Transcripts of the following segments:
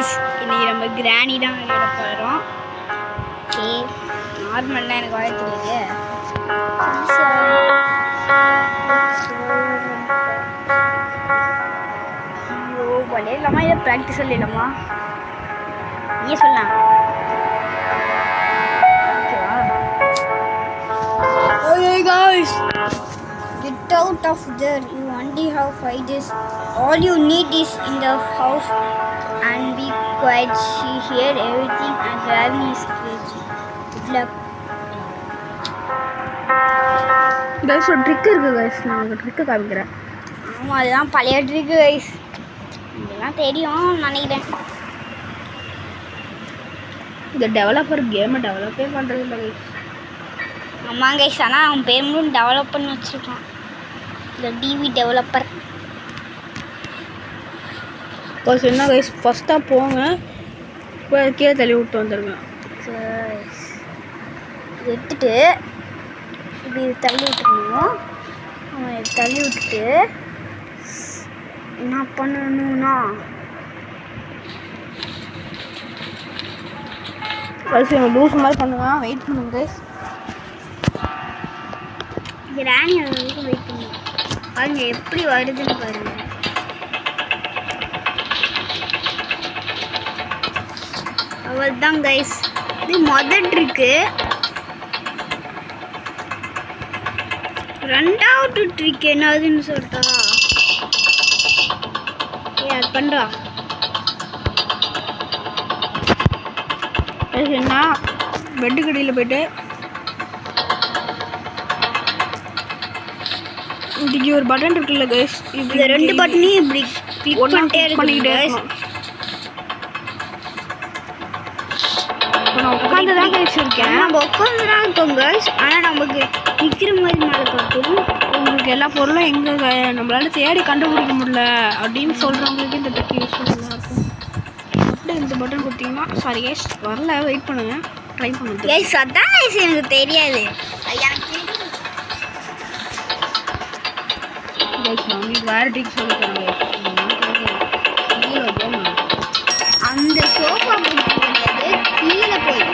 Guys, இன்னைக்கு நம்ம கிராணி தான் விளையாட போகிறோம். ஓகே, நார்மல்லாம் எனக்கு வாழ தெரியாது. ஐயோ, விளையாடலாமா இல்லை ப்ராக்டிஸ் இல்லைலாமா? நீயே சொல்லலாம். ஓகேவா? Okay guys, get out of there. You only have 5 days. All you need is in the house and be quiet. She hear everything and Granny is crazy. Good luck. guys, ஒரு trick இருக்கு guys. நான் உங்களுக்கு trick காமிக்கிறேன். ஆமா, அதுதான் பழைய trick guys. இதெல்லாம் தெரியும் நினைக்கிறேன். இந்த டெவலப்பர் கேமை டெவலப்பே பண்ணுறது இல்லை guys. ஆமாம் கைஸ், ஆனால் அவன் பேர் மட்டும் டெவலப் பண்ணி வச்சுருக்கான். இந்த டிவி டெவலப்பர். கைஸ் என்ன கைஸ், ஃபஸ்ட்டாக போங்க, போய் கீழே தள்ளி விட்டு வந்துடுங்க. எடுத்துட்டு இப்படி தள்ளி விட்டுருணும். அவன் தள்ளி விட்டுட்டு என்ன பண்ணணும்னா, கைஸ் லூஸ் மாதிரி பண்ணுங்க. வெயிட் பண்ணுங்க கைஸ். கிராணி வரைக்கும் வெயிட் பண்ணுங்க. பாருங்க எப்படி வருதுன்னு பாருங்க. அவ்வளோதான் கைஸ், இது முதல் ட்ரிக்கு. ரெண்டாவது ட்ரிக் என்னதுன்னு சொல்லிட்டா அது பண்ணுறா என்ன, பெட்டு கடையில் போய்ட்டு இப்படி ஒரு பட்டன் இருக்குல்ல கைஸ், இந்த ரெண்டு பட்டனையும் இப்படி கிளிக் பண்ணிட்டே இருக்கணும். நான் உட்காந்து தான் கைஸ் இருக்கேன். நம்ம உட்காந்து தான் இருக்கோம் கைஸ், ஆனால் நமக்கு நிற்கிற மாதிரி மேலே காட்டும். உங்களுக்கு எல்லா பொருளும் எங்கே நம்மளால தேடி கண்டுபிடிக்க முடியல அப்படின்னு சொல்கிறவங்களுக்கு இந்த ட்ரிக் யூஸ்ஃபுல்லாக இருக்கும். அப்படியே இந்த பட்டன் கொடுத்தீங்கன்னா, சாரி கைஸ் வரல, வெயிட் பண்ணுங்கள், ட்ரை பண்ணுங்க கைஸ். அதான் கைஸ் எனக்கு தெரியாது, எனக்கு தெரியும். வேறு ட்ரிக் சொல்லித்தரேன். கீழே போங்க, அந்த சோஃபா கிடையாது, கீழே போய்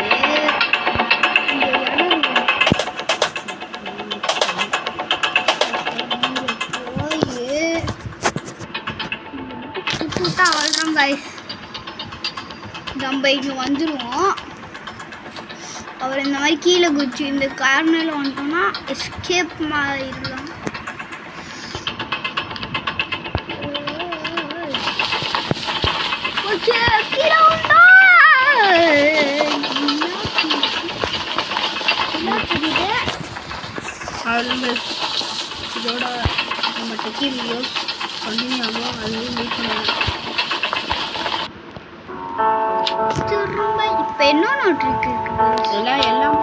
அவ்வளோதான் கைஸ், நம்ம இங்கே வந்துடுவோம். அவர் இந்த மாதிரி கீழே குதிச்சு இந்த கார்னரில் வந்துட்டோம்னா எஸ்கேப் மாதிரிலாம். இதோட நம்ம டெக்கி வீடியோஸ் கண்டினியூ ஆகும், அதையும் வெயிட் பண்ணுவோம். திரும்ப இப்போ என்னென்ன ட்ரிக் இருக்குது எல்லாம்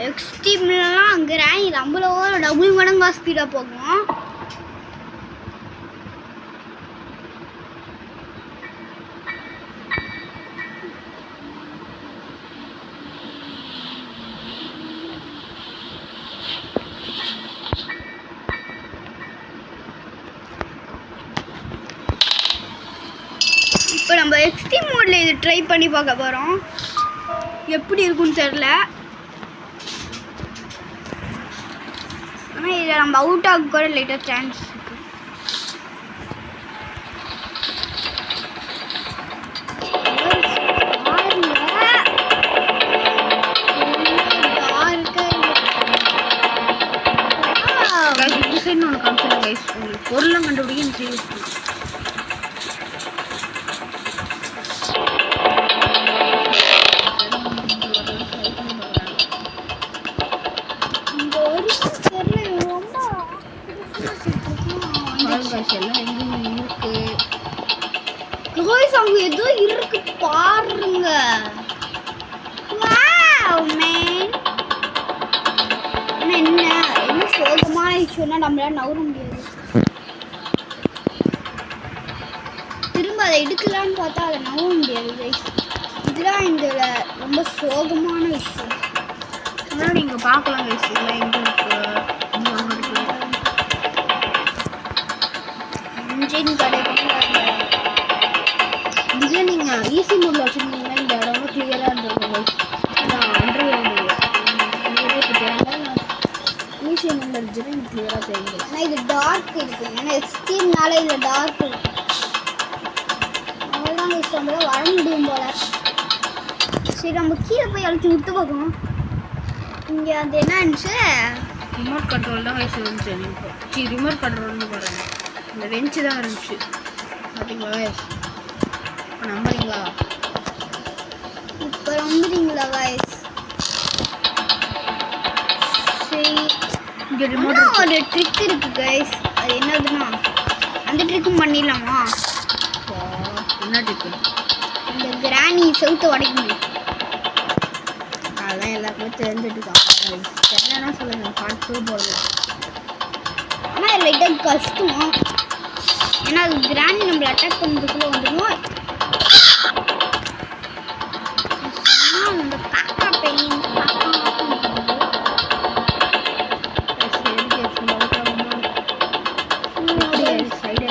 எக்ஸ்ட்ரீம்லாம் அங்கே ரேங்கி நம்மளோட டபுள் மடங்கா ஸ்பீடாக போகும். இப்போ நம்ம எக்ஸ்ட்ரீம் மோடில் இது ட்ரை பண்ணி பார்க்க போகிறோம், எப்படி இருக்குன்னு தெரில. ஆனால் இதில் நம்ம அவுட் ஆக கூட லைட்டாக சான்ஸ் இருக்குது. ஒன்று காமிச்சிடும் கைஸ், உங்களுக்கு பொருளும் கண்டுபிடிக்க இந்த சைடு யூஸ் பண்ணும். அங்க ஏதோ இருக்கு பாருங்க. என்ன சோகமான விஷயம்னா நம்மளால நவர முடியாது. திரும்ப அதை எடுக்கலான்னு பார்த்தா அதை நவர முடியாது. இதுதான் இந்த ரொம்ப சோகமான விஷயம். நீங்க பார்க்கலாம் கைஸ், இதெல்லாம் எங்க இருக்கு, டிசைன் கிடைக்கும். இதுவே நீங்கள் ஈஸி மோடில் வச்சுருந்தீங்கன்னா இந்த இடம் கிளியராக இருந்திருக்கும். நான் அண்டர்கிரவுண்டு கிளியரே இப்போ தேவையில்ல. நான் ஈஸி மோடில் இருந்துச்சுன்னா எனக்கு கிளியராக தெரியும். ஆனால் இது டார்க் இருக்குது. ஏன்னா எக்ஸ்ட்ரீம்னால இதில் டார்க் இருக்குது. அவ்வளோதான் இஷ்டம் வர முடியும் போல். சரி நம்ம கீழே போய் அழைச்சி விட்டு பார்க்கணும். இங்கே அது என்ன இருந்துச்சு, ரிமோட் கண்ட்ரோல் தான் வயசு இருந்துச்சு. இப்போ ரிமோட் கண்ட்ரோல்னு பாருங்க, இந்த வெஞ்சு தான் இருந்துச்சு பார்த்தீங்களா வயசு. இப்போ நம்புறீங்களா? இப்போ நம்புறீங்களா வயசு? சரி, இங்கே ரிமோட் ஒரு ட்ரிக் இருக்கு கைஸ். அது என்னதுன்னா அந்த ட்ரிக்கும் பண்ணிடலாமா? என்ன ட்ரிக்கு? இந்த கிராணி செவுத்து உடைக்கணும். அதெல்லாம் எல்லாருக்குமே தெரிஞ்சுட்டு இருக்காங்க. தெரியலன்னா சொல்லுங்கள், பார்த்து போடலாம். ஆனால் லைட்டாக கஷ்டம். ஏன்னா அது கிராணி நம்மளை அட்டாக் பண்ணுறதுக்குள்ளே வந்துடும். இந்த காக்கா பெயின் சைடு